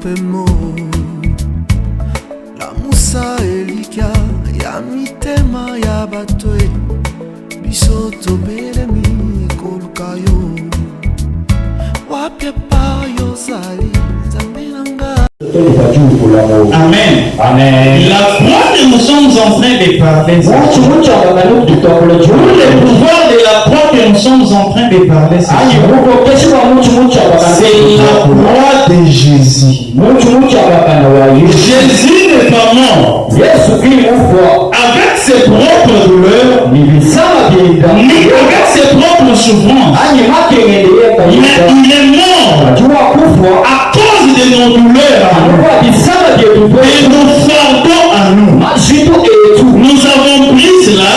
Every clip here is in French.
pemo la musa elika ya mitema ya batoe biso tobelemi koluka yo wapye pa yozali nzambe nanga. Amen. Amen. La croix que nous sommes en train de parler, pour le pouvoir de la croix que nous sommes en train de parler, c'est la croix de Jésus. Jésus n'est pas mort. Avec ses propres douleurs, ni avec ses propres souffrances. Mais il est mort à cause de nos douleurs et nos fardeaux à nous. Nous avons pris cela,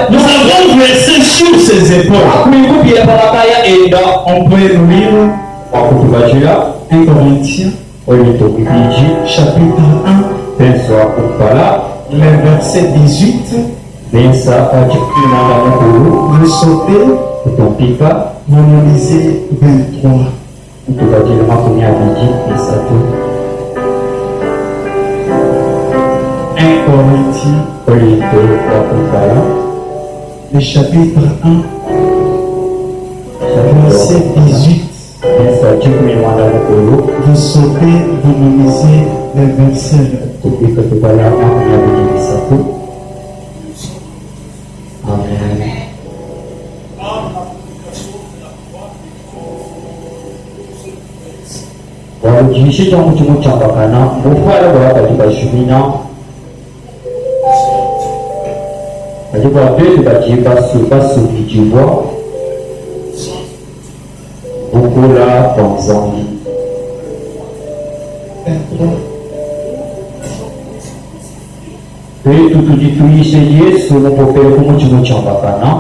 nous avons versé sur ses épaules. On peut nous lire 1 Corinthiens chapitre 1, le verset 18. Vous sautez, vous nous lisez 23. 1 Corinthiens, le chapitre 1, verset 18. Vous sautez, vous nous lisez le verset 23. Amen. Warujishi changu chambakana mufara katika shubina katika petu katika subasu kijibwa bukula kwa mzangi petu tujituishe Yesu mupopele kumuchimu chambakana.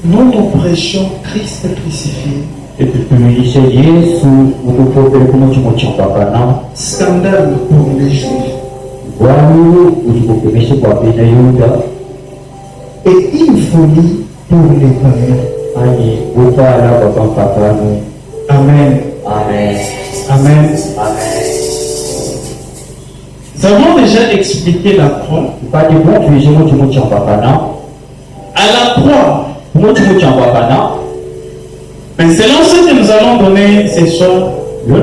Nous nous prêchons Christ crucifié. Scandale pour les Juifs. Et une folie pour les païens. Amen. Amen. Amen. Amen. Nous avons déjà expliqué la croix. À la croix. Mais selon ce que nous allons donner ce soir, il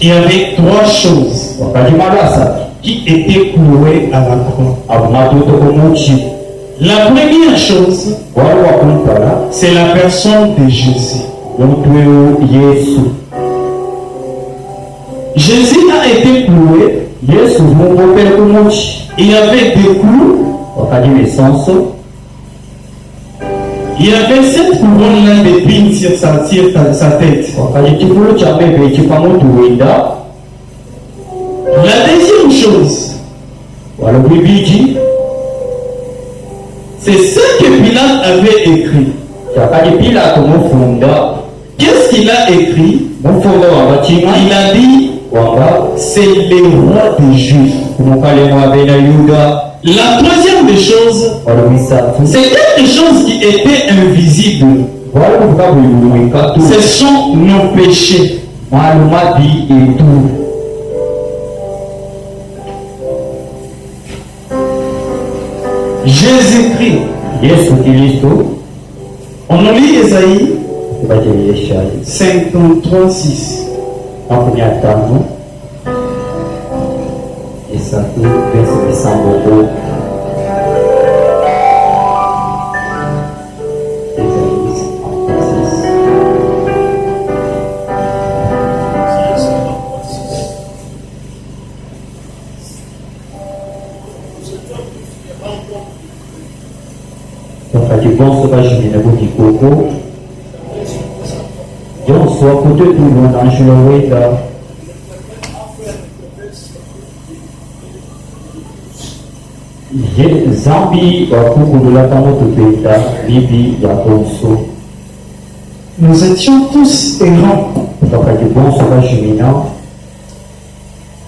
y avait 3 choses qui étaient clouées à la croix. La première chose, c'est la personne de Jésus. Jésus a été cloué. Il y avait des clous. Il y avait cette couronne-là d'épines sur sa tête. La deuxième chose, c'est ce que Pilate avait écrit. Qu'est-ce qu'il a écrit? Il a dit, c'est le roi des Juifs. La troisième des choses, c'est quelque chose qui était invisible. Ce sont nos péchés. Jésus-Christ. On lit Esaïe 53:6. Nous étions tous errants.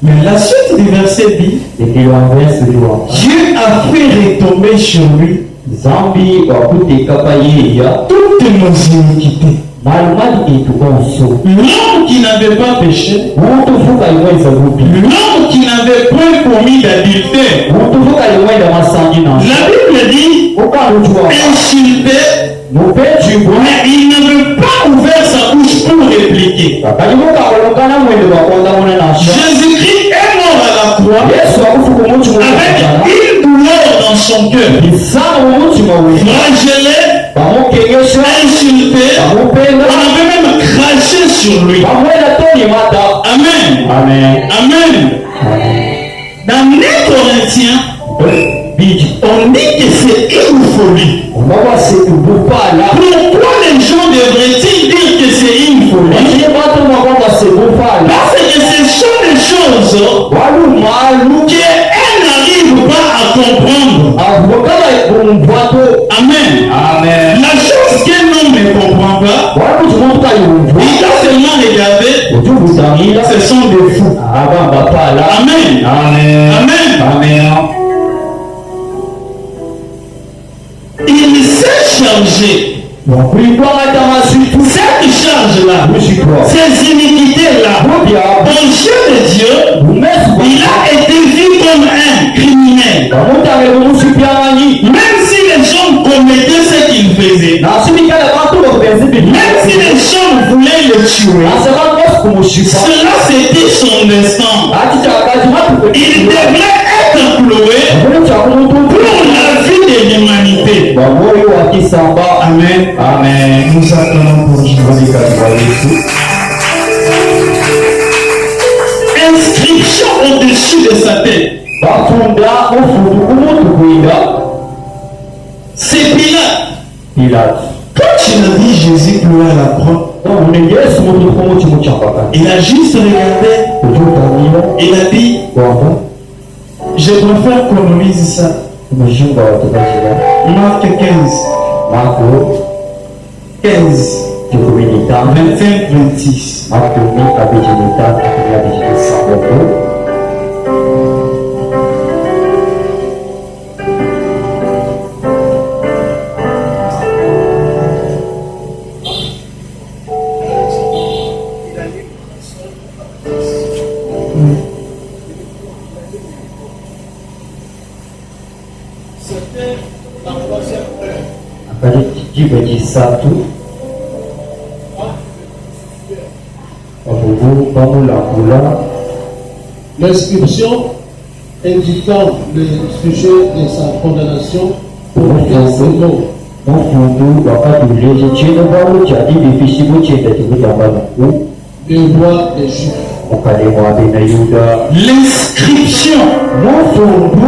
Mais la suite du verset dit, Dieu a fait retomber sur lui Zambi wakute kapayeya toutes nos iniquités. malumali itu onso. L'homme qui n'avait pas péché, Mutufuka iweza gubi. l'homme qui n'avait point commis d'adultère. Mutufuka iweza masangi na. La Bible dit Ukaruchwa. insulter, Mupeji bwana. mais il n'avait pas ouvert sa bouche pour répliquer. Kalimuka kolokana mwendo wakonda mwana nasha. Jésus-Christ est mort à la croix Yesu akufuka mutu avec une douleur dans son cœur. Isana mutu mawe. Flagellé, Bamukengesha. insulté, Bamupenda. on avait même craché sur lui. Bamwela toni mata. Amen. Amen. Amen. Dans les Corinthiens, Biji. on dit que c'est une folie. Baba setu bupala. Pourquoi les gens devraient-ils dire que c'est une folie? Ndiye watu makwamba sebupala. Parce que ce sont des choses Walu malu. qu'elles n'arrivent pas à comprendre. Avokala kumvato. Amen. Amen. La chose qu'un homme ne comprend pas, Walu tumonta yumva. il a seulement regardé, Ujubu zamila. ce sont des fous. Aba bapala. Amen. Amen. Amen. Amen. Il s'est chargé. Wakulikuwa matamasitu. Cette charge-là, Mushikwa. ces iniquités-là, Bobia. aux yeux de Dieu, Umesu. il a été vu comme un criminel. Bamutare mumushipiamanyi. Même si les hommes commettaient ce qu'ils faisaient, Nasibikala bantu bapenzi bibi. même si les hommes voulaient le tuer, Asema kosi kumushipa. cela c'était son destin. Ati chakazi matu. Il devrait être cloué Kule cha kumutu. pour la vie de l'humanité. Bamoyo wa kisamba. Amen. Amen. Nous attendons pour Jésus. Inscription au-dessus de sa tête. Bafunda ufundu kumutu kuinda. C'est Pilate. Pilate. Quand il a vu Jésus cloué à la croix, Donc ni Yesu mutu kumutu muchambaka. il a juste regardé. Kutukamila. Il a dit, Kwamba. je préfère qu'on lise ça. Umushinga wa tukashira. Marc 15. Marko. 15. 15. 25-26. Makumi abijinita. Makumi abijinita. Akijibu jisatu abubu bamulakula. L'inscription indiquant le sujet de sa condamnation pour ces mots. Mufundu wakatuleze chino balo chadi bifisibu chenda tikutambanaku Les rois des Juifs. mukalemu abe na Yuda. L'inscription. Mufundu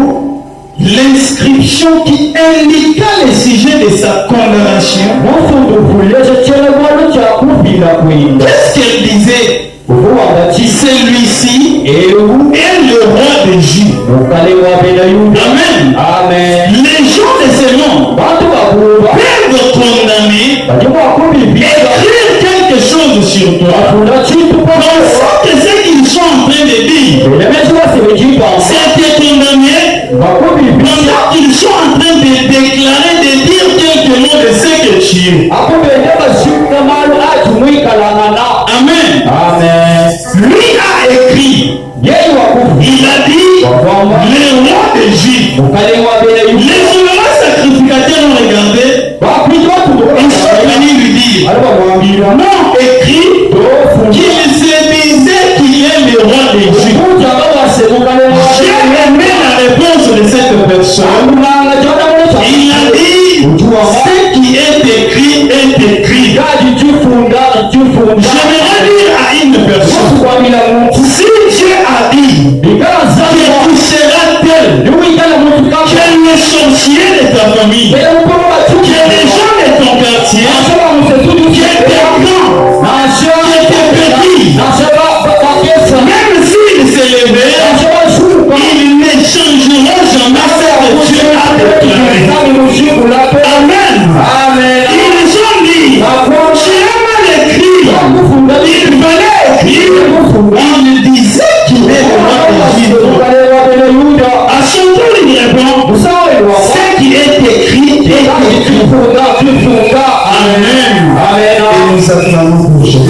L'inscription qui indiqua le sujet de sa condamnation. mufundu kuleze chino balo chakubila kwinda. Qu'est-ce qu'elle disait? Uvuwangati Celui-ci ewu est le roi des Juifs. mukalemu abe na Yuda. Amen. Amen. Les gens de ce monde Bantu bakuba peuvent condamner, badimu akubibila écrire quelque chose sur toi. bafunda chitu On pano. sent que ce qu'ils sont en train de dire, Elemesi basebejipanza c'est te condamner bakubibila pendant qu'ils sont en train de déclarer, de dire quelques mots de ce que tu es. akubende bashuka malu atumwikalangana. Amen. Amen. Lui a écrit, Yeye wakufi il a dit, wakwamba le roi des Juifs. mukalemu abe na Yuda. Les souverains sacrificateurs ont regardé, Bakwita ils sont venus lui dire, alibamwambira non, écrit qu'il se disait qu'il est le roi des Juifs. kuja babase mukalemu J'ai aimé la réponse de cette personne. amulanga kyodamule Il a dit, ce qui est écrit est écrit. kadi kifunda kifunda. J'aimerais dire à une personne, Mukwabila muntu si Dieu a dit bikala que zalibwa tu seras tel, niwikala muntu que kama les sorciers de ta famille, que bele mukolo les batukile gens de ton quartier, nasaba musesudu que tes grands, nasaba petit. nasaba bakesa même s'ils s'élevaient, nasaba shuka ils ne changeront jamais ce que Dieu a déclaré. Amen. Amen. Ils ont dit, j'ai mal écrit. Il fallait écrire. Il disait qu'il est le roi des Juifs. À son tour, il répond, ce qui est écrit Amen. Amen. Et nous acclamons pour Jésus.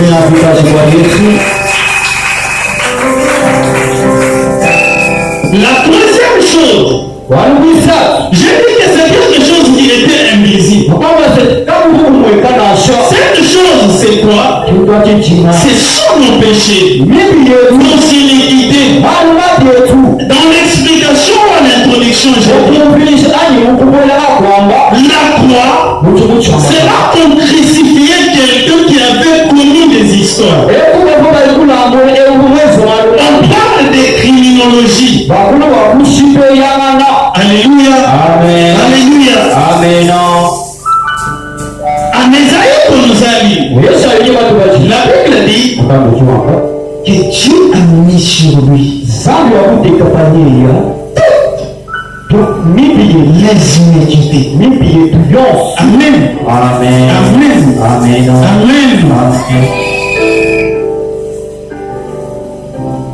La troisième chose, j'ai dit que c'est quelque chose qui était invisible. Cette chose, c'est quoi? C'est sur nos péchés, nos iniquités. Dans l'explication ou à l'introduction, j'ai dit la croix, c'est là qu'on crucifiait quelqu'un qui avait connu des histoires. On parle de criminologie. Alléluia. Amen. Alléluia. Amen. À Mésaïe Konozali, la Bible dit que Dieu a mis sur lui les iniquités. Amen. Amen. Amen. Amen. Amen.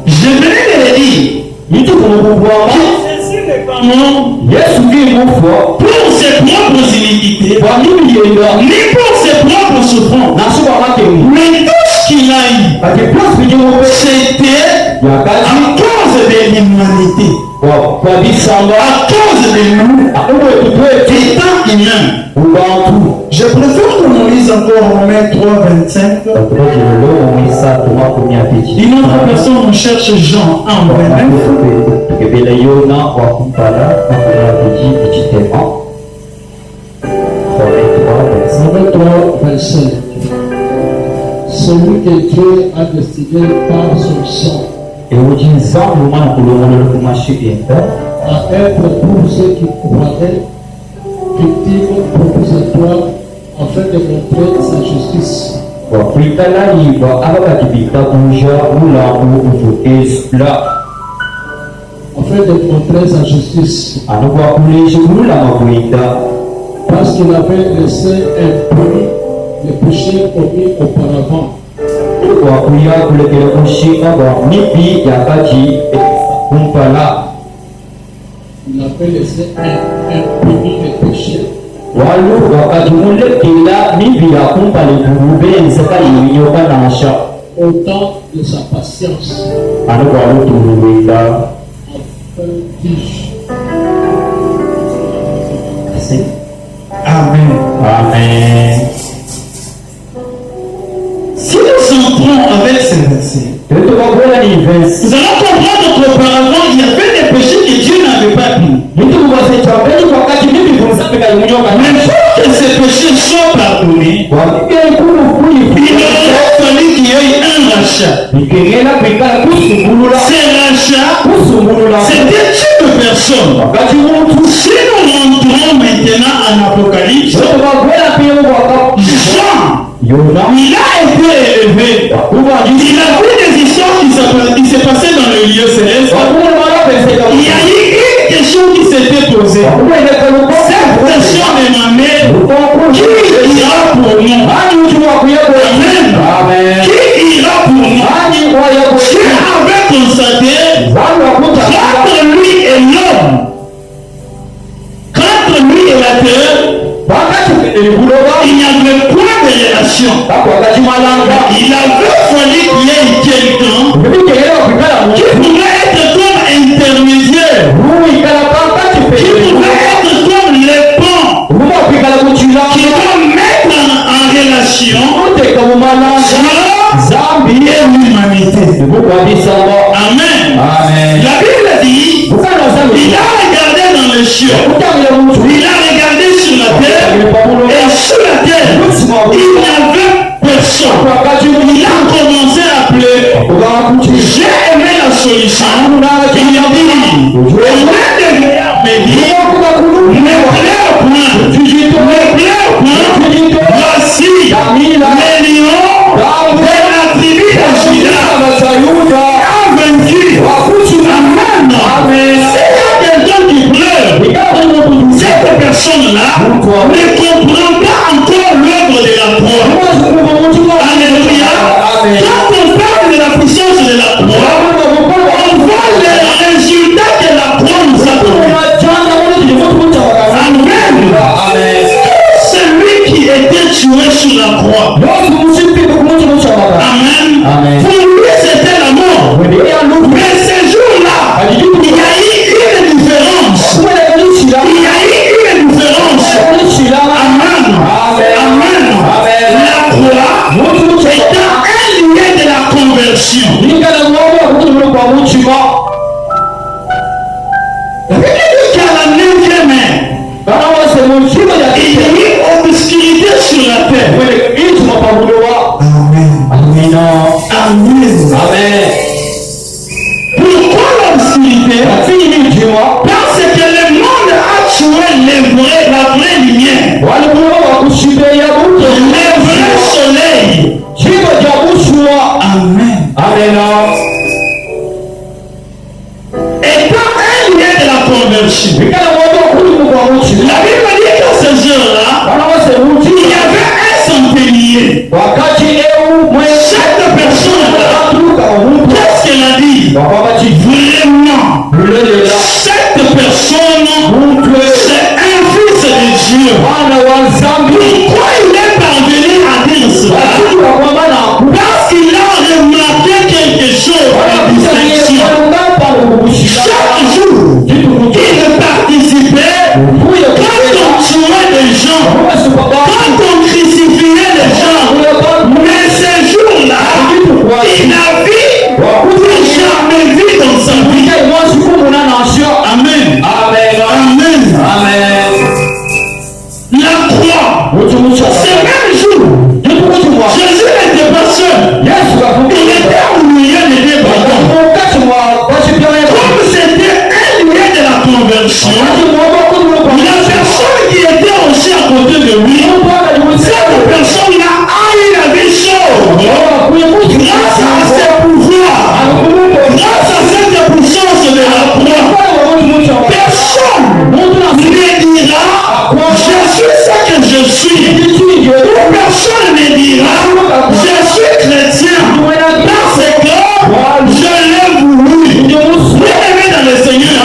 Je venais de le dire. Jésus n'est pas mort pour ses propres iniquités, ni pour ses propres souffrances. Mais tout ce qu'il a eu, c'était à cause de l'humanité. À cause de nous, étant humains. Je préfère qu'on lise encore Romains 3, 25. Une autre personne, on cherche Jean 1, 29. Romains 3, 25. Celui que Dieu a destiné par son sang à être pour ceux qui croiraient victimes propitiatoires afin de montrer sa justice. Afin de montrer sa justice. Parce qu'il avait laissé impuni les péchés commis auparavant. Il avait laissé impuni les péchés. Au temps de sa patience. Amen. Amen. Si nous entrons avec ces versets, nous allons comprendre qu'auparavant, il y avait des péchés que Dieu n'avait pas pris. Mais pour que ces péchés soient pardonnés, il aurait fallu qu'il y ait un rachat. Ces rachats, c'était une personne. Si nous rentrons maintenant en Apocalypse, Jean, il a été élevé. Il a vu des histoires qui s'est passées dans le lieu céleste. Il y a eu une question qui s'était posée. Cette question de ma mère, qui ira pour nous? Amen. Qui ira pour nous? Qui avait constaté qu'entre lui et l'homme, qu'entre lui et la terre, il n'y avait point de relation. Il avait fallu qu'il y ait quelqu'un qui pouvait être comme intermédiaire, qui pouvait être comme les ponts, qui va mettre en relation Dieu et l'humanité. Amen. La Bible dit, il a regardé dans les cieux, il a regardé sur la terre, et sur la terre, il n'y avait personne. Il a commencé à appeler. J'ai aimé la solution. Il a dit, le maître me dit, voici les lions de la tribu de Juda a vaincu. Amen. S'il y a quelqu'un qui pleure, cette tué sur la croix. Amen. Amen. Pour lui, c'était la mort. Mais ce jour-là, il y a eu une différence. Il y a eu une différence. Amen. Amen. La croix étant un lien de la conversion. Qu'à la 9e heure, il y a eu obscurité sur la terre. Amen. Amen. Pourquoi l'obscurité? Parce que le monde a tué la vraie lumière. Le vrai soleil. Amen. Étant un lien de la conversion. La Bible dit qu'à ce jour-là, il y avait un centenier. Chaque personne-là, qu'est-ce qu'elle a dit? Vraiment, cette personne, c'est un fils de Dieu. Pourquoi il est parvenu à dire cela? Parce qu'il a remarqué quelque chose de distinction. Chaque jour, il participait quand on tuait des gens, quand on crucifiait les gens. Mais ce jour-là, il n'a vu jamais vu dans sa vie. Amen. Amen. La croix, ce même jour, Jésus n'était pas seul. Il était au milieu des deux bâtons. Comme c'était un lien de la conversion, la personne qui était aussi à côté de lui, cette personne-là a eu la vie chaude. Grâce à ses pouvoirs, grâce à cette puissance de la croix, personne ne dira je suis ce que je suis. Personne ne dira je suis chrétien parce que je l'ai voulu. Bien-aimé dans le Seigneur,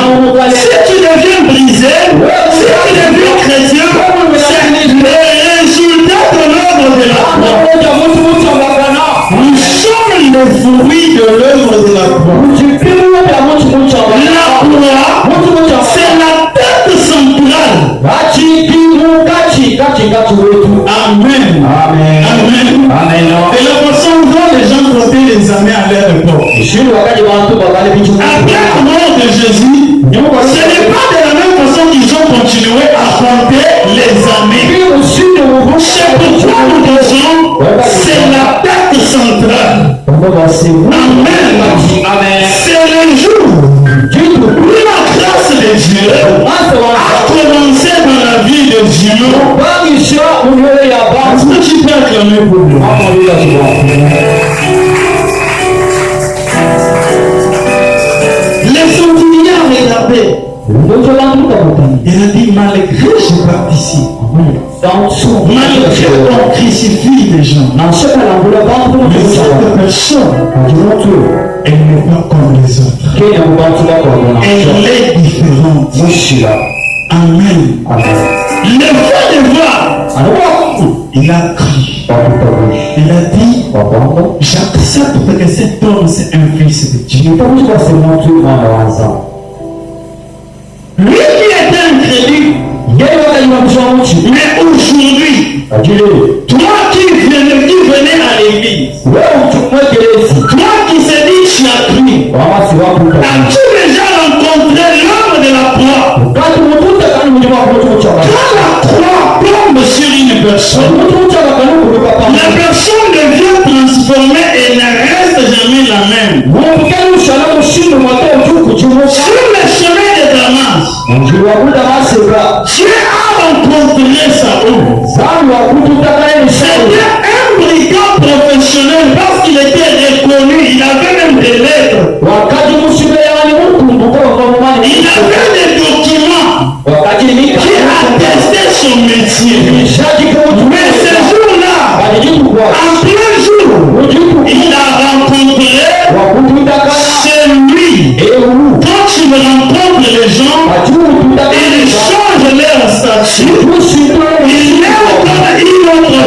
si tu deviens brisé, si tu deviens chrétien, c'est le résultat de l'œuvre de la croix. Nous sommes le fruit de l'œuvre de la croix. La croix, c'est la tête centrale. Amen. Et la façon dont les gens comptaient les années à leur époque. Après la mort de Jésus, ce n'est pas de la même façon qu'ils ont continué à compter les années. C'est pourquoi nous disons, c'est la tête centrale. Amen. C'est le jour où la grâce de Dieu a commencé dans la vie de Dieu. Est-ce que tu peux acclamer pour nous? Les centeniers ont regardé. Il a dit, malgré je participe, malgré qu'on crucifie les gens, mais cette personne, elle n'est pas comme les autres. Elle est différente. Amen. Le fait de voir, il a crié. Il a dit, j'accepte que cet homme c'est un fils de Dieu. Lui qui était incrédule, mais aujourd'hui, toi qui venais à l'église, toi qui se dis tu as cru, as-tu déjà rencontré l'homme de la croix? Quand la croix tombe sur une personne, la personne devient transformée et ne reste jamais la même. Sur le chemin de Damas, Dieu a rencontré Saül. C'était un brigand professionnel parce qu'il était reconnu, il avait même des lettres. Il avait des documents qui attestaient son métier. Mais ce jour-là, en plein jour, il a rencontré celui. Quand tu rencontres les gens, ils changent leur statut. Ils leur donnent une autre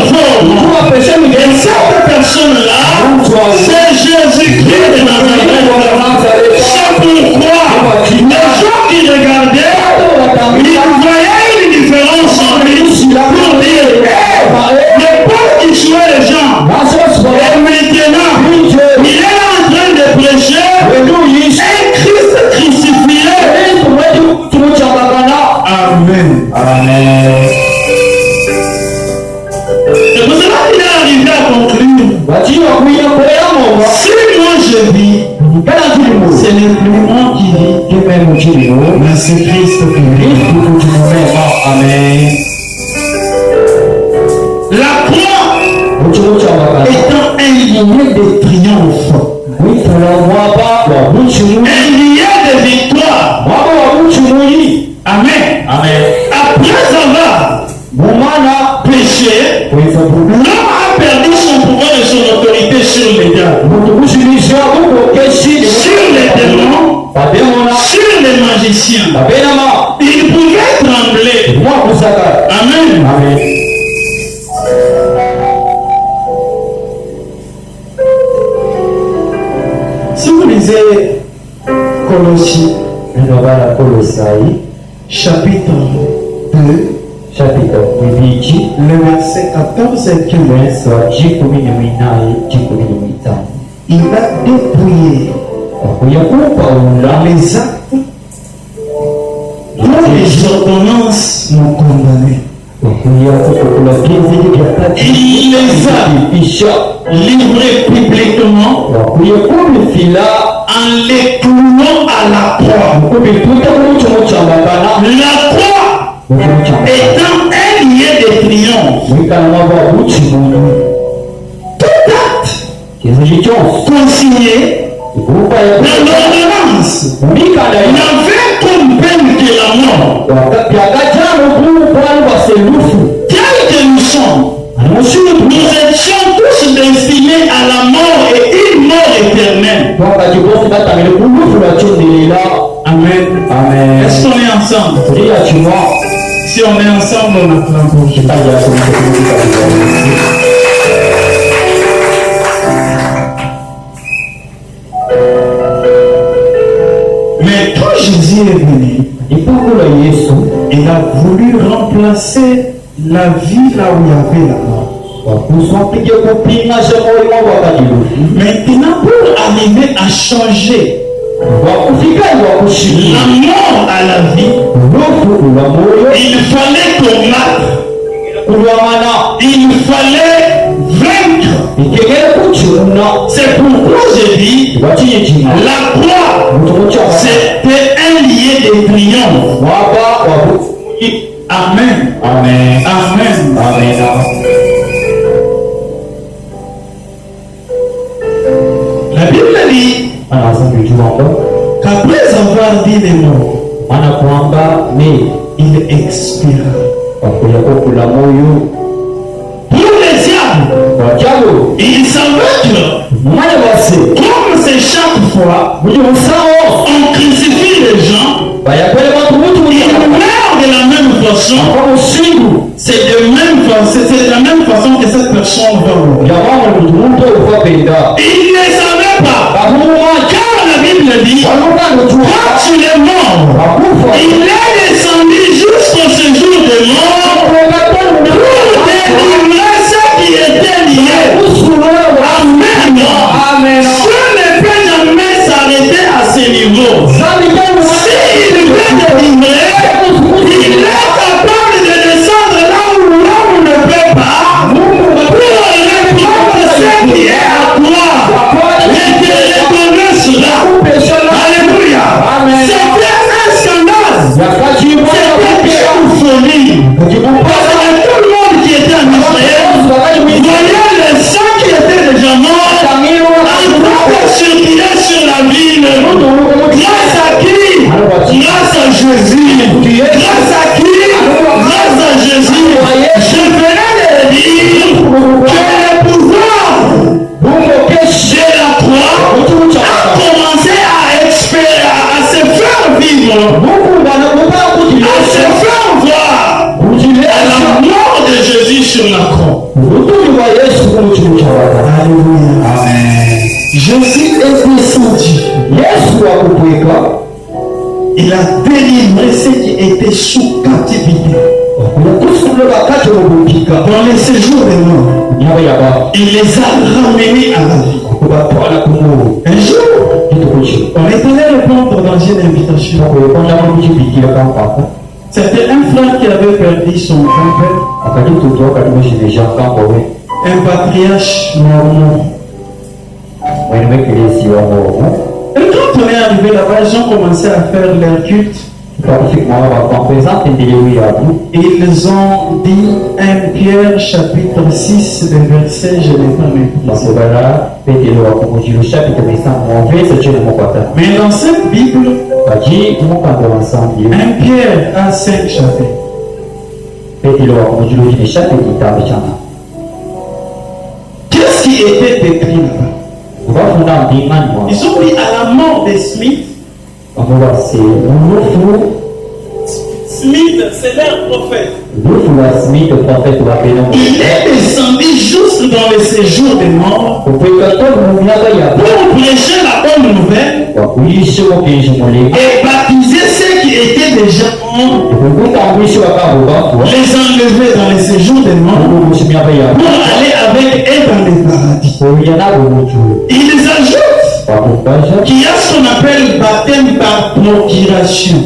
Si moi je vis, ce n'est plus moi qui vis, mais c'est Christ qui vit. Amen. La croix étant un lieu de triomphe, un lieu de victoire. Amen. Après avoir péché, l'homme a perdu son pouvoir et son autorité sur les diables, sur les démons, sur les magiciens. Il pouvait trembler. Amen. Si vous lisez Colossiens, chapitre 2, le verset 14 et 15, il a dépouillé les actes dont les ordonnances m'ont condamné. Il les a livrés publiquement en les clouant à la croix. La croix étant un lieu de triomphe. Tout acte consigné dans l'ordonnance n'avait comme peine que la mort. Tels que nous sommes, nous étions tous destinés à la mort et une mort éternelle. Amen. Est-ce qu'on est ensemble? Si on est ensemble, on acclame pour Jésus. Mais quand Jésus est venu, il a voulu remplacer la vie là où il y avait la mort. Maintenant, pour arriver à changer la mort à la vie, il fallait combattre, il fallait vaincre. C'est pourquoi j'ai dit la croix, c'était un lieu de triomphe. Amen. La Bible dit qu'après avoir dit les mots, il expira. Pour les diables, ils savaient que, comme c'est chaque fois, on crucifie les gens, ils meurent de la même façon. C'est de la même façon que cette personne va mourir. Ils ne savaient pas. Car la Bible dit, quand tu es mort, il est descendu jusqu'au séjour de mort pour délivrer ceux qui étaient liés. Amen. Dieu ne peut jamais s'arrêter à ce niveau. S'il veut délivrer, il est capable de descendre là où l'homme ne peut pas pour reprendre ce qui est à toi et te retourner cela. Alléluia. C'était un scandale. C'était une folie. Parce que tout le monde qui était en Israël voyait les saints qui étaient déjà morts en train de circuler sur la ville. Grâce à qui? Grâce à Jésus. Grâce à qui? Grâce à Jésus. Je venais de dire que le pouvoir de la croix a commencé à se faire vivre, à se faire voir à la mort de Jésus sur la croix. Alléluia. Jésus est descendu. Il a délivré ceux qui étaient sous captivité. Dans les séjours des morts, il les a ramenés à la vie. Un jour, on est allé répondre dans une invitation. C'était un frère qui avait perdu son grand-père. un patriarche normand. Et quand on est arrivé là-bas, les gens commençaient à faire leur culte. Et ils ont dit 1 Pierre chapitre 6, le verset, je n'ai pas maîtrisé. Mais dans cette Bible, 1 Pierre a 5 chapitres. Qu'est-ce qui était écrit là-bas? Ils ont dit à la mort de Smith. Smith, c'est leur prophète. Il est descendu juste dans le séjour des morts pour prêcher la bonne nouvelle et baptiser ceux qui étaient déjà morts, les enlever dans le séjour des morts pour aller avec eux dans le paradis. Ils ajoutent qu'il y a ce qu'on appelle baptême par procuration.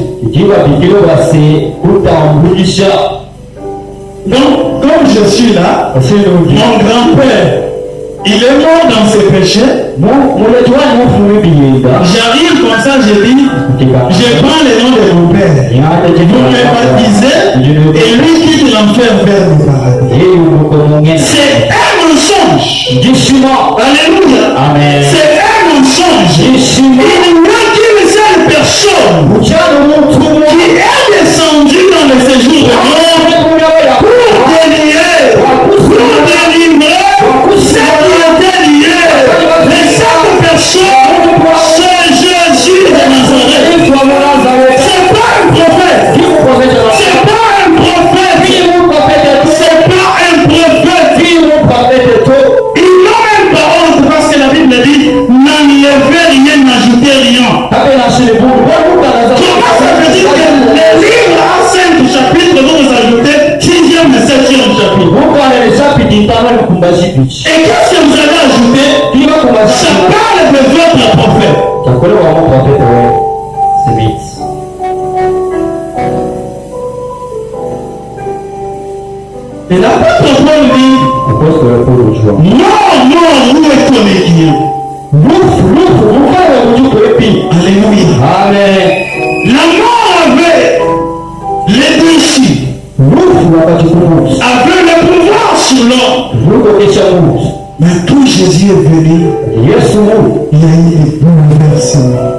Donc, comme je suis là, mon grand-père, il est mort dans ses péchés. J'arrive comme ça, je dis, je prends le nom de mon père. Vous me baptisez et lui quitte l'enfer vers le paradis. C'est un mensonge. Alléluia. Amen. C'est un mensonge. Il n'y a qu'une seule personne qui est descendue dans le séjour de mort pour délivrer ceux qui étaient liés. Et cette personne, c'est Jésus de Nazareth. C'est pas un prophète. C'est pas un prophète. C'est pas un prophète. Ils n'ont même pas honte parce que la Bible dit n'enlevez rien, n'ajoutez rien. Comment ça veut dire que les livres à 5 chapitres vont vous ajouter 6e et 7e chapitre? Et qu'est-ce que vous allez ajouter? Ça parle de votre prophète. Et l'apôtre Paul dit non, où est ton équilibre? Alléluia. Amen. La mort avait les dessus, avait le pouvoir sur l'homme. Mais tout Jésus est venu, il y a eu des bouleversements,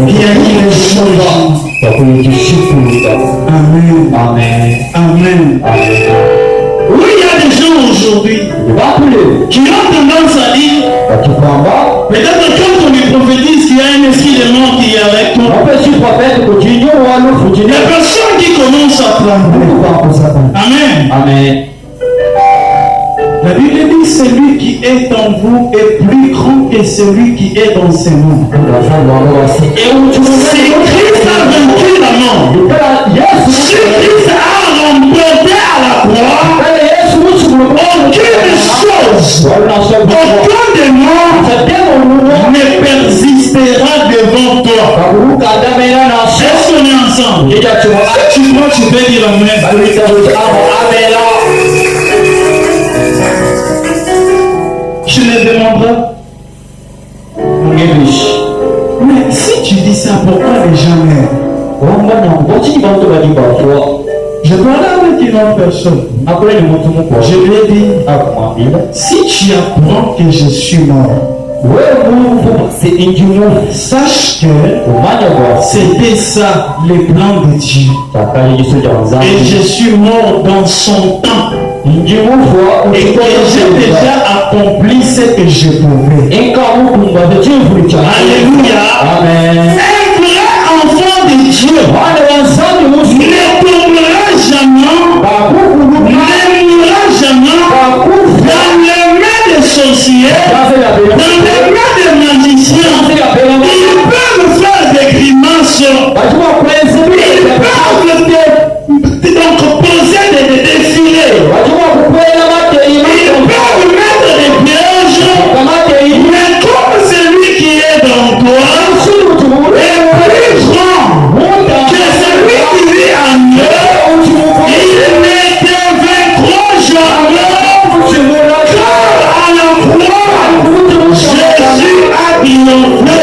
il y a eu des changements. Amen. Amen. Oui, il y a des gens aujourd'hui qui ont tendance à dire, peut-être quand on lui prophétise qu'il y a un esprit de mort qui est avec toi, il y a personne qui commence à trembler. Amen. La Bible dit celui qui est en vous est plus grand que celui qui est dans ce monde. C'est Christ a vaincu la mort. Si Christ a remporté à la croix, aucune chose, aucun démon ne persistera devant toi. Est-ce qu'on est ensemble? Tu crois que tu peux dire Amen? Je me demanderai, mais si tu dis ça, pourquoi les gens meurent? Je parlais avec une autre personne. Je lui ai dit, si tu apprends que je suis mort, sache que c'était ça le plan de Dieu. Et je suis mort dans son temps. Et que j'ai déjà accompli ce que je pouvais. Alléluia. Amen. Un vrai enfant de Dieu ne tombera jamais, ne mourra jamais dans les mains des sorciers, dans les mains des magiciens. Ils peuvent faire des grimaces. Ils peuvent donc poser des défilés. Ils peuvent mettre des pièges. Mais comme celui qui est dans toi est plus grand que Jésus a triomphé.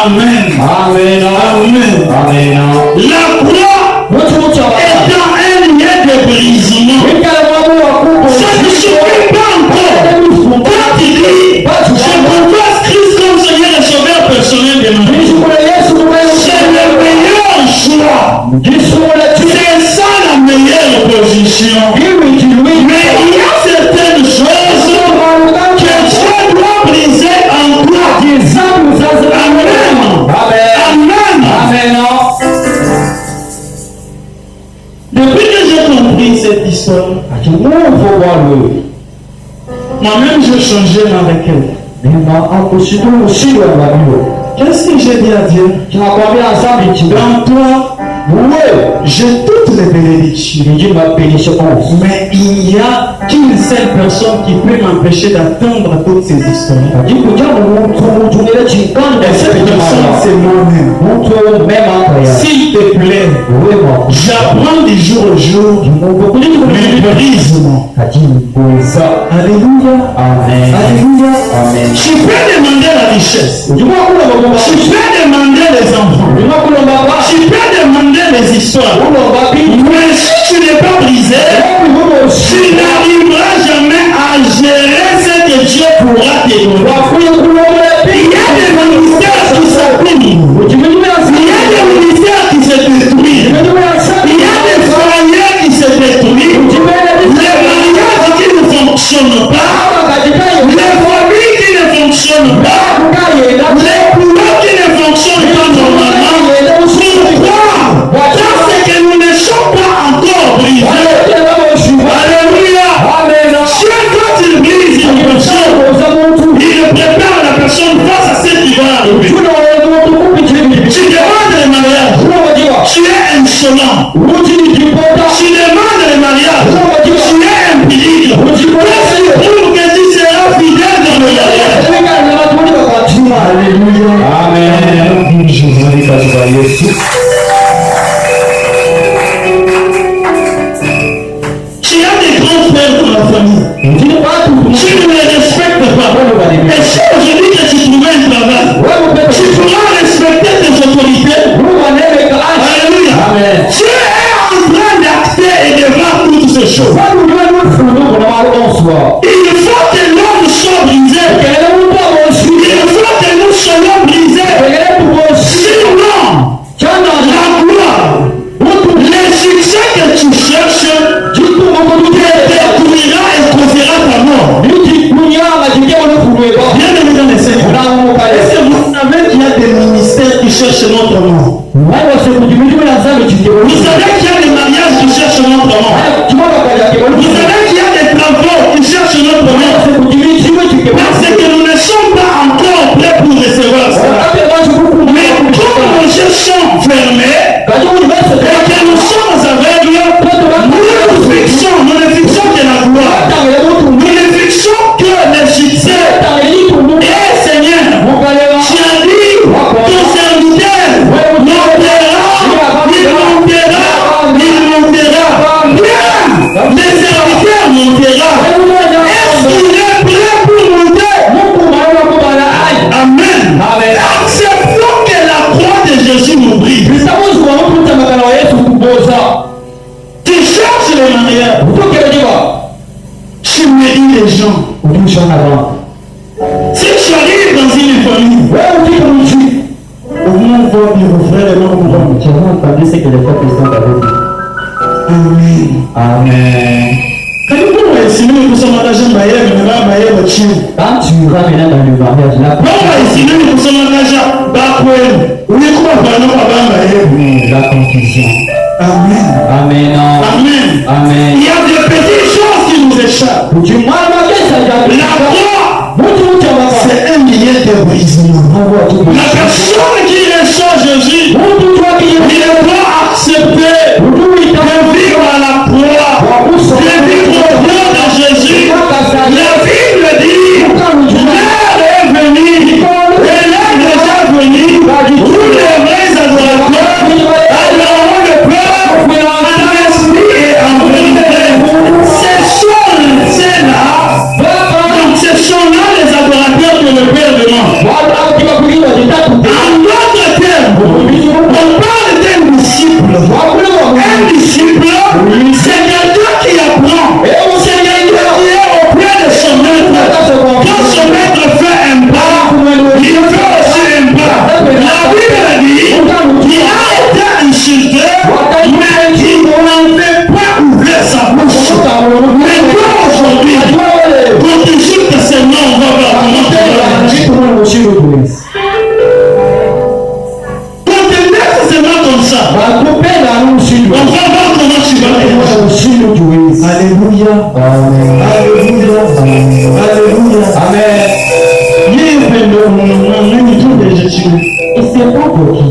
Amen. Amen. Amen. Amen. La croix étant un lien de brisement. Ça ne suffit pas encore. Quand il dit, je confesse Christ comme Seigneur et Sauveur personnel de ma vie. C'est le meilleur choix. C'est ça la meilleure position. Mais il y a certaines choses que Dieu doit briser en toi. Amen. Amen. Depuis que j'ai compris cette histoire, moi-même j'ai changé ma requête. Qu'est-ce que j'ai dit à Dieu? Dans toi, j'ai toutes les bénédictions. Mais il n'y a qu'une seule personne qui peut m'empêcher d'atteindre toutes ces histoires. Et cette personne, c'est moi-même. S'il te plaît, j'apprends du jour au jour le brisement. Alléluia. Amen. Alléluia. Amen. Tu peux demander la richesse. Tu peux demander les enfants. Tu peux demander les histoires. Mais si tu n'es pas brisé, tu n'arriveras jamais à gérer ce que Dieu pourra te donner. Il y a des ministères qui s'appuient. Il y a des ministères qui se détruisent. Il y a des foyers qui se détruisent. Les mariages qui ne fonctionnent pas. Les familles qui ne fonctionnent pas. Les pouvoirs qui ne fonctionnent pas normalement. Pourquoi? Parce que nous ne sommes pas encore brisés. Alléluia. Dieu, quand il brise une personne, il prépare la personne face à ce qui va arriver. Tu demandes le mariage, tu es insolent. Tu demandes le mariage, tu es impudent. Pour que tu seras fidèle dans le mariage. Alléluia. Amen. Tu as des grands frères dans la famille. Tu ne les respectes pas. Et si aujourd'hui que tu trouvais un travail, tu pourras respecter tes autorités. Alléluia. Tu es en train d'acter et de voir toutes ces choses. Il faut que l'homme soit brisé. Il faut que nous soyons brisés. Sinon, la gloire, le succès que tu cherches, te détruira et causera ta mort. Bien-aimés dans les Seigneurs, est-ce que vous savez qu'il y a des ministères qui cherchent notre mort? Vous savez qu'il y a des mariages qui cherchent notre mort? Vous savez qu'il y a des travaux qui cherchent notre mort? Parce que nous ne sommes pas encore prêts pour recevoir ça. Mais comme nos yeux sont fermés et que nous sommes aveugles, nous ne fixons que la gloire. Nous ne fixons que le succès. Et Seigneur, tu as dit, ton serviteur montera. Bien, les serviteurs montera. Est-ce qu'il est prêt pour monter? Amen. Acceptons que la croix de Jésus nous brise. Tu cherches les manières. Tu médites les gens. Si tu arrives dans une famille, au moins voir mes frères et non Amen. Amen. Quand nous sommes dans le mariage, Quand tu vas maintenant dans le mariage, là, la confusion. Amen. Amen. Amen. Amen. Il y a des petites choses qui nous échappent. La croix, c'est un lien de brisement. La personne qui reçoit Jésus, il doit accepter de vivre à la croix, de vivre au nom de Jésus. La Bible dit, l'heure est venue, et l'heure est déjà venue, où les vrais adorateurs adoreront le Père en esprit et en vérité. Ce sont là, donc ce sont là les Alléluia. Alléluia. Alléluia. Amen. Et c'est pas pour qui?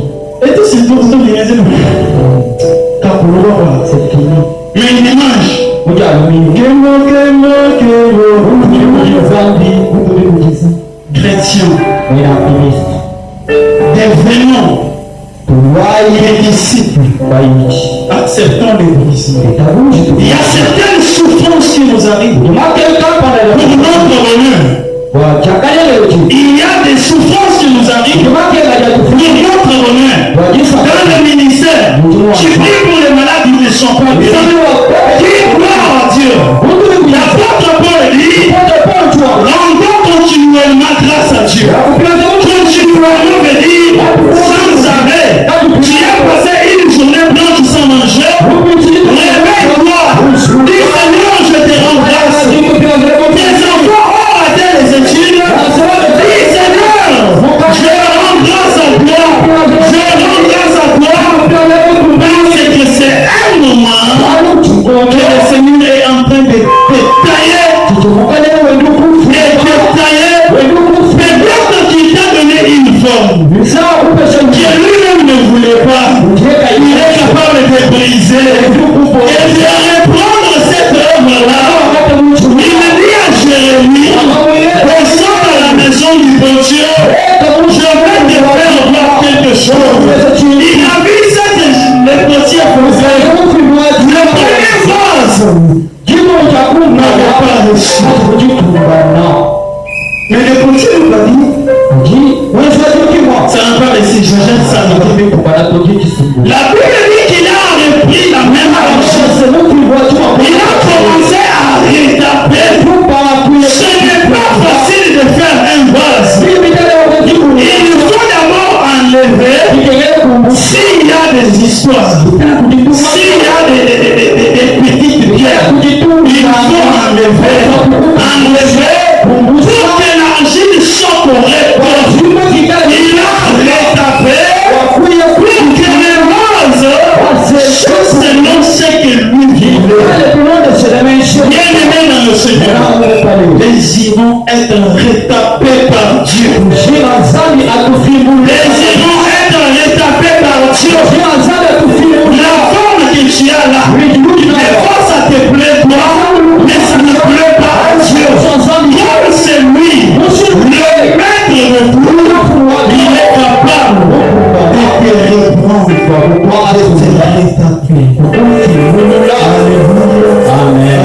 C'est fini. Mais une image. Chrétien. Devenons des disciples. Acceptons les disciples. Il y a certaines souffrances qui nous arrivent pour notre bonheur. Il y a des souffrances qui nous arrivent pour notre bonheur. Dans le ministère, tu pries pour les malades, ils ne sont pas bien. Dis gloire à Dieu. L'apôtre Paul dit, rendons continuellement grâce à Dieu. Continuellement veut dire sans arrêt. Tu as passé une journée blanche sans manger. Réveille-toi. Dis Seigneur, je te rends grâce. Tes enfants ont raté les études. Dis Seigneur, je rends grâce à toi. Je rends grâce à toi. Parce que c'est un moment que le Seigneur est en train de tailler. Peut-être qu'il t'a donné une forme que lui-même ne voulait pas. Il est capable de briser et de reprendre cette œuvre-là. Il a dit à Jérémie, descends à la maison du bon Dieu, je vais te faire voir quelque chose. Il a vu les potiers faisait. La première phase n'avait pas reçu. Mais les potiers nous ont dit, ça n'a pas réussi, je jette ça. La Bible dit qu'il a repris la même chose. Il a commencé à rétaper. Ce n'est pas facile de faire un vase. Il faut d'abord enlever s'il y a des histoires, s'il y a des petites pierres. Il faut enlever pour que l'argile soit correcte. Il a rétapé pour que les vases soient selon ce que lui voulait. Bien aimé dans le Seigneur, les îles vont être rétapés par Dieu. Les îles vont être rétapés par Dieu. La forme que tu as là, des fois ça te plaît toi, mais ça ne plaît pas à Dieu. Comme c'est lui, le maître de tout, il est capable de te reprendre, de te rétablir. Amen.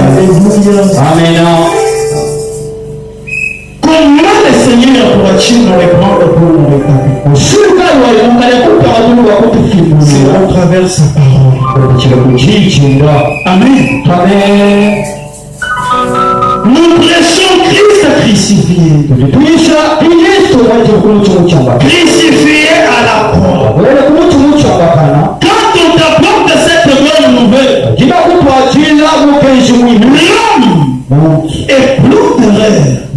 Amen. Comment le Seigneur pourra-t-il nous reprendre pour nous rétablir? C'est à travers sa parole. Amen. Nous prêchons Christ crucifié. Crucifié à la croix. Quand on t'apporte cette bonne nouvelle, l'homme est plus terrestre. La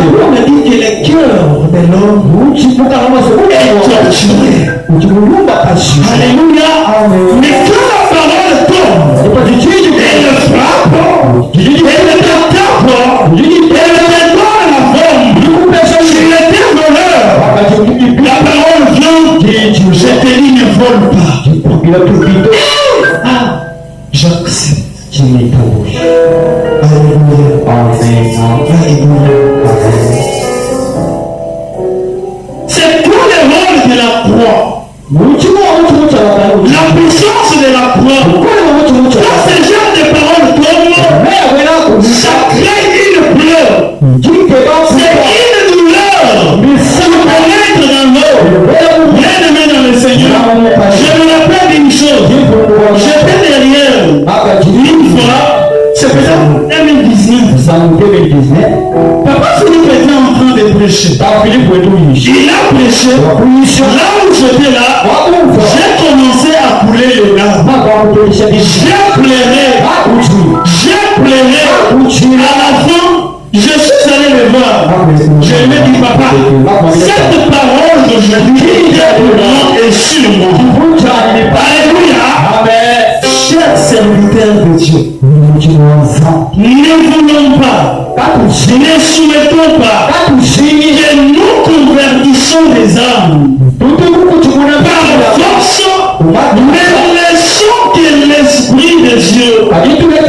Bible dit que le cœur de l'homme est torturé. Alléluia. Mais quand la parole tombe, elle le frappe, elle le tape, elle le donne la forme. Tu étais voleur. La parole vient, je te dis ne vole pas. J'accepte. Alléluia. C'est quoi le rôle de la croix? La puissance de la croix. Quand ce genre de paroles tombent, ça crée une peur. C'est une douleur. Ça me pénètre dans l'eau. Bien aimé dans le Seigneur, je me rappelle d'une chose. J'étais derrière une fois, c'est peut-être 2019. Papa Philippe était en train de prêcher. Il a prêché. Là où j'étais là, j'ai commencé à couler les larmes. J'ai pleuré. À la fin, je suis allé le voir. Je lui ai dit, papa, cette parole d'aujourd'hui est sur moi. Alléluia. chers serviteurs de Dieu, ne voulons pas, ne soumettons pas que nous convertissons les âmes par force, mais laissons que l'Esprit de Dieu, que le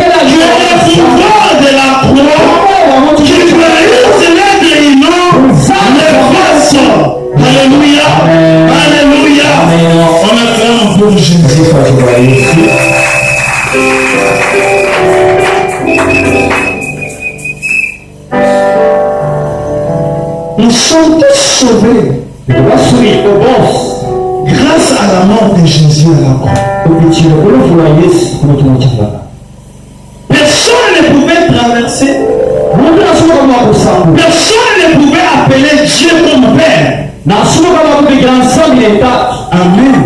pouvoir de la croix, qui brise l'être humain, le fasse. Alléluia. Alléluia. On acclame pour Jésus. Nous sommes tous sauvés grâce à la mort de Jésus à la croix. Personne ne pouvait traverser. Personne ne pouvait appeler Dieu comme Père. Amen.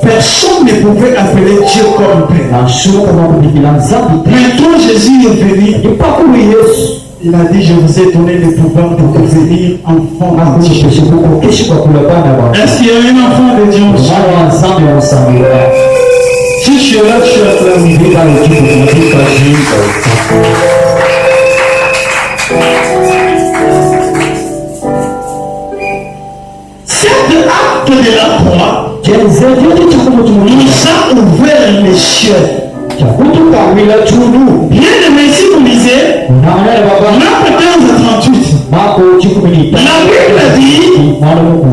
Personne ne pouvait appeler Dieu comme Père. Mais quand Jésus est venu, il a dit, je vous ai donné le pouvoir de devenir enfant de Dieu. Est-ce qu'il y a un enfant de Dieu? Si je suis là, je suis acclamé. Cet acte de la croix nous a ouvert les cieux. Bien aimé, si vous lisez Marc 15:38, la Bible dit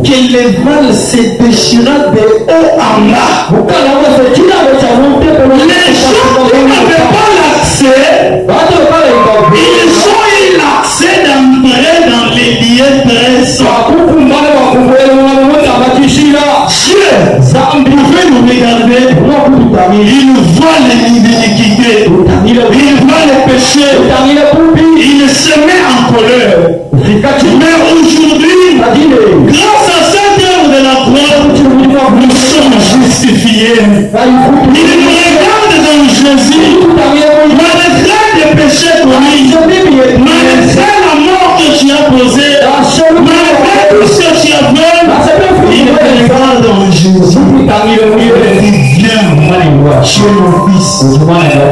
que le val se déchira de haut en bas. Les gens qui n'avaient pas l'accès, ils ont eu l'accès d'entrer dans les lieux très saints. Dieu, vous pouvez nous regarder, il voit l'iniquité, il voit les péchés, il se met en colère. Mais aujourd'hui, grâce à cette œuvre de la croix, nous sommes justifiés. Il nous regarde dans Jésus, malgré les péchés commis, malgré la mort que tu as posée, malgré tout ce que tu as fait, il nous regarde dans Jésus. Il dit, viens, tu es mon fils, viens,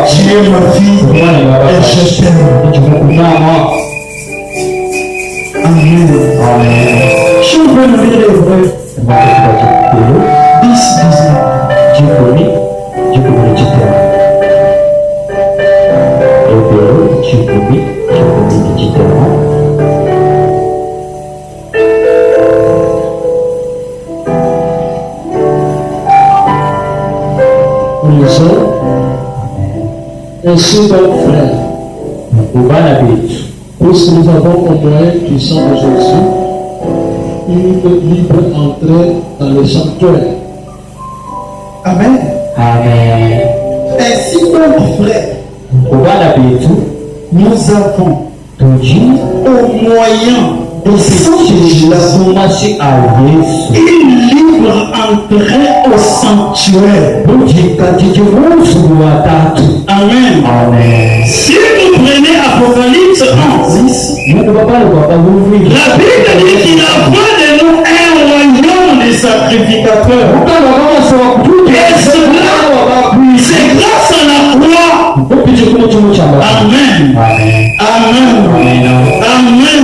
tu es ma fille, et je t'aime. Amen. Je veux nous dire les vrais. 10. Ainsi donc, frère, puisque nous avons au moyen du sang de Jésus une libre entrée dans le sanctuaire. Amen. Ainsi donc, frère, nous avons au moyen de sang de Jésus une libre entrée au sanctuaire. Amen. Si vous prenez Apocalypse 11, la Bible dit qu'il a fait de nous un royaume de sacrificateurs. Et cela, c'est grâce à la croix. Amen. Amen. Amen.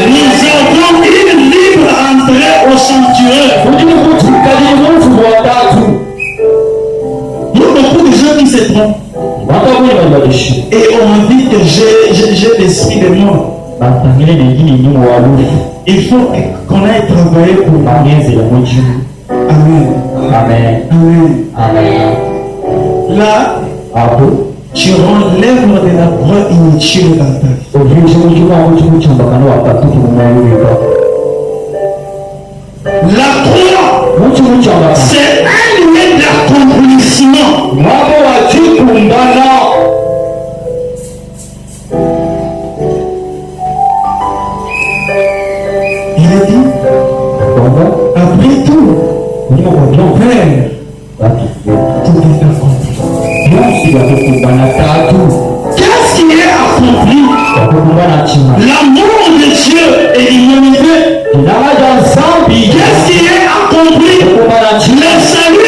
Nous avons une libre entrée au sanctuaire. Il y a beaucoup de gens qui se trompent. Et on dit que j'ai l'esprit de mort. Il faut qu'on aille travailler pour moi. Amen. Là, tu rends l'œuvre de la croix inutile dans ta vie. La croix, c'est un lieu d'accomplissement. Il a dit, après tout, Père, tout est accompli. Qu'est-ce qui est accompli? L'amour de Dieu et l'humanité. Qu'est-ce qui est accompli? Le salut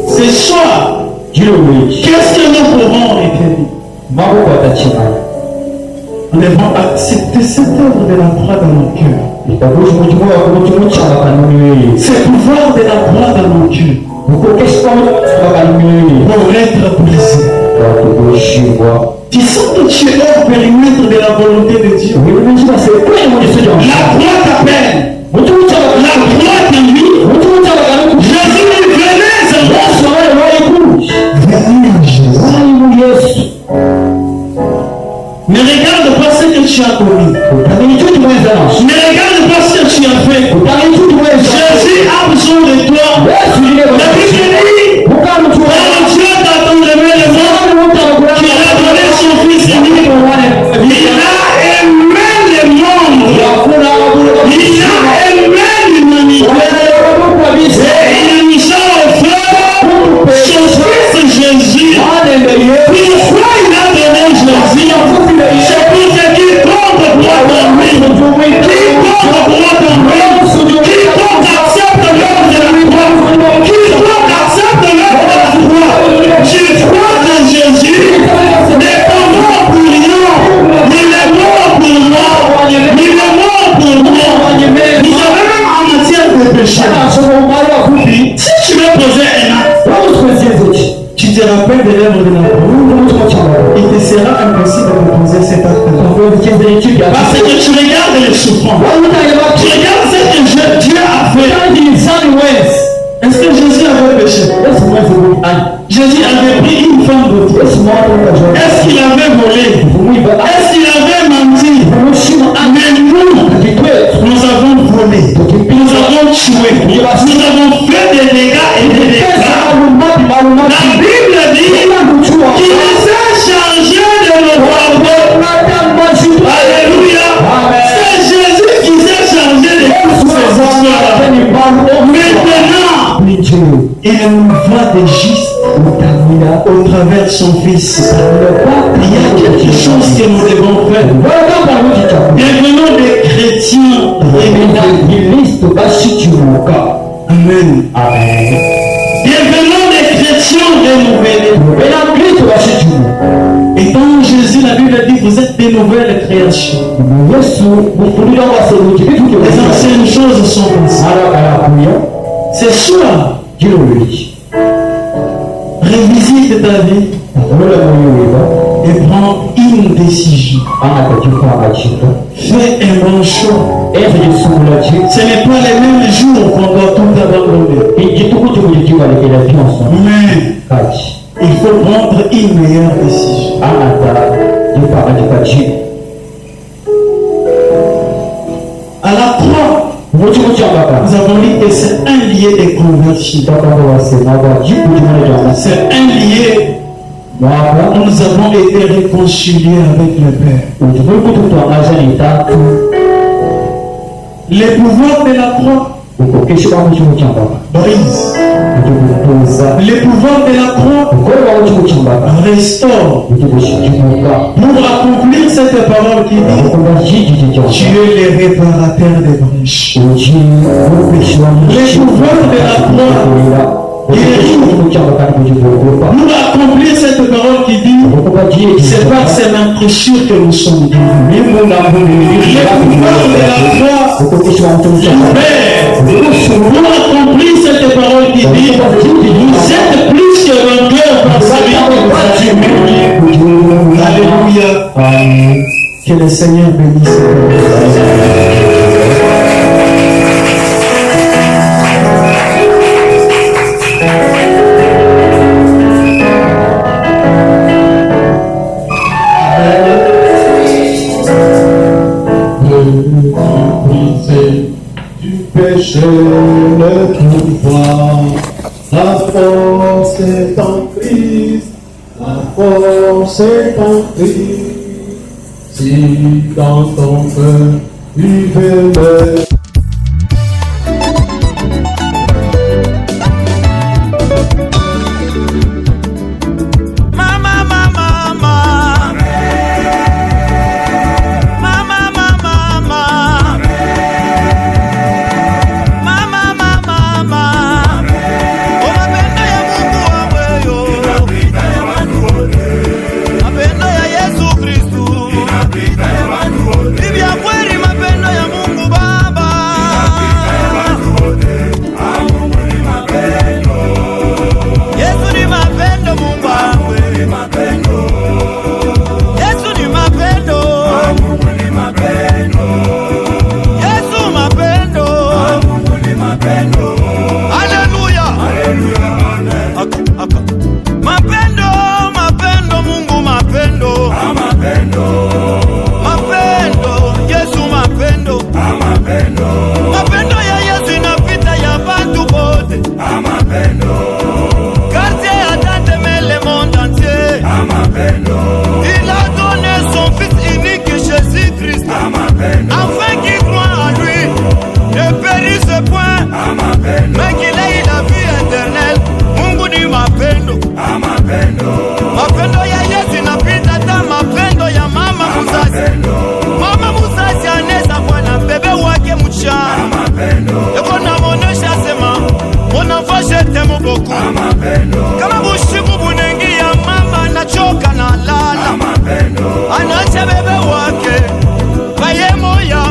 Ce soir, qu'est-ce que nous pouvons retenir? Nous devons accepter cette œuvre de la croix dans nos cœurs. Ce pouvoir de la croix dans nos cœurs. Pour être brisé. Tu sens que tu es hors périmètre de la volonté de Dieu. La croix t'appelle. La croix t'invite. Jésus dit venez, c'est moi. Ne regarde pas ce que tu as commis. Ne regarde pas ce que tu as fait. Jésus a besoin de toi. La Bible dit, quand Dieu t'a tant aimé le monde, qu'il a donné son Fils unique. Il a aimé le monde. Il a aimé l'humanité. Et il nous a offert son Fils Jésus. Pourquoi il a donné Jésus? C'est pour que quiconque croit en lui, quiconque croit en lui, quiconque accepte l'œuvre de la croix, quiconque accepte l'œuvre de la croix, tu crois que Jésus n'est pas mort pour rien, il est mort pour moi, il est mort pour moi. Vous savez, même en matière de péché, si tu veux poser un acte, tu te rappelles de l'œuvre de la croix, il te sera impossible de poser cet acte. Parce que tu regardes les souffrances, tu regardes ce que Dieu a fait. Est-ce que Jésus avait péché? Jésus avait pris une femme d'autre. Est-ce qu'il avait volé? Est-ce qu'il avait menti? Mais nous avons volé, nous avons tué, nous avons fait des dégâts et des dégâts. La Bible dit qu'il s'est chargé de nos fardeaux. Alléluia. C'est Jésus qui s'est chargé de toutes ces histoires. Maintenant, il nous voit des justes au travers de son Fils. Il y a quelque chose que nous devons faire. Devenons des chrétiens réveillés. Amen. Devenons des chrétiens renouvelés. Et dans Jésus, la Bible dit vous êtes des nouvelles créations. Les anciennes choses sont passées. Ce soir, révisite ta vie et prends une décision. Fais un bon choix. Ce n'est pas les mêmes jours qu'on doit tout abandonner. Mais il faut prendre une meilleure décision. À la croix, nous avons dit que c'est un lieu de conversion. C'est un lieu où nous avons été réconciliés avec le Père. Les pouvoirs de la croix brise. Les pouvoirs de la croix restaure. Pour accomplir cette parole qui dit tu es le réparateur des brèches. Les pouvoirs de la croix pour accomplir cette parole qui dit c'est par ces meurtrissures que nous sommes guéris. Les pouvoirs de la croix pour accomplir cette parole qui dit vous êtes plus que vainqueurs par celui qui vous a tué. Alléluia. Que le Seigneur bénisse. Péché le pouvoir, la force est en Christ, la force est en Christ. Si dans ton cœur tu veux le Kama bushiku bunengi ya mama nachoka na lala, anacha bebe wake baye moya,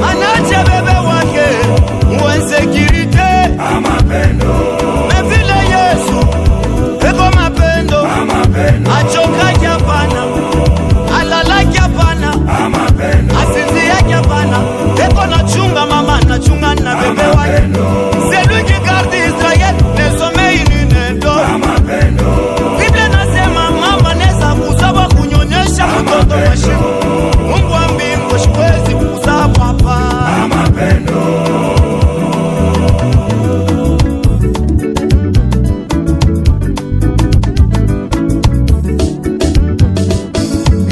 anacha bebe wake uensekirite. Mevile Yesu eko mapendo, achoka japana, alala japana, asinzia japana, eko nachunga mama, nachunga na bebe wake. C'est lui qui garde Israël, les sommeils inunendo. Bible nasema mama neza kuzaba kunyonyesha mtoto mashimu. Mungu wa mbingu siwezi kuzaa papa.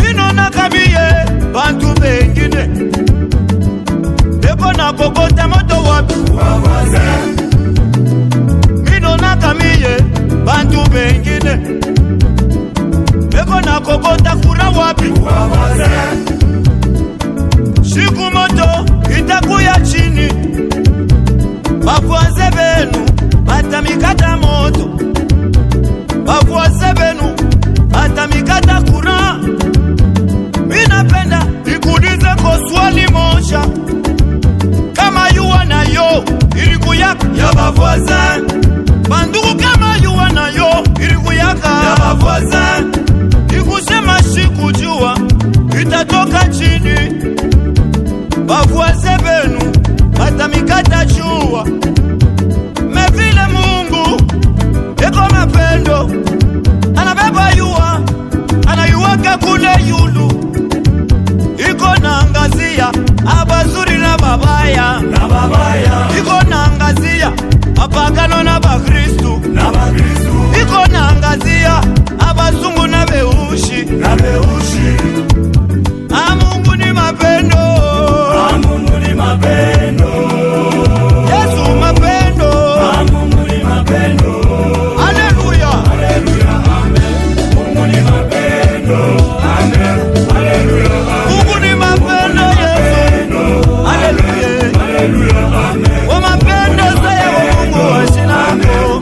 Mino nakabie bantu bengine, eko na kokota moto wapi mino nakamiye bantu bengine, eko na kokota kura wapi siku moto itakuya chini, bafuaze benu batamikata moto, bafuaze benu batamikata kura. Minapenda nikuulize kwa swali moja, kama yuwa na yo ilikuyaka ya bavoisin, bandugu kama yuwa na yo ilikuyaka ya bavoisin, nikusema sikujua itatoka chini, bavoisin benu batamikata jua. Mevile Mungu eko mapendo, anabeba yuwa, anayuwaka kule yulu, iko naangazia abazuri na babaya, iko naangazia apagano na bakristu, iko naangazia abazungu na beushi. Mungu ni mapendo, Yesu mapendo, haleluya, Mungu ni mapendo, Yesu, haleluya, wa mapendo saya wa Mungu wa shinako,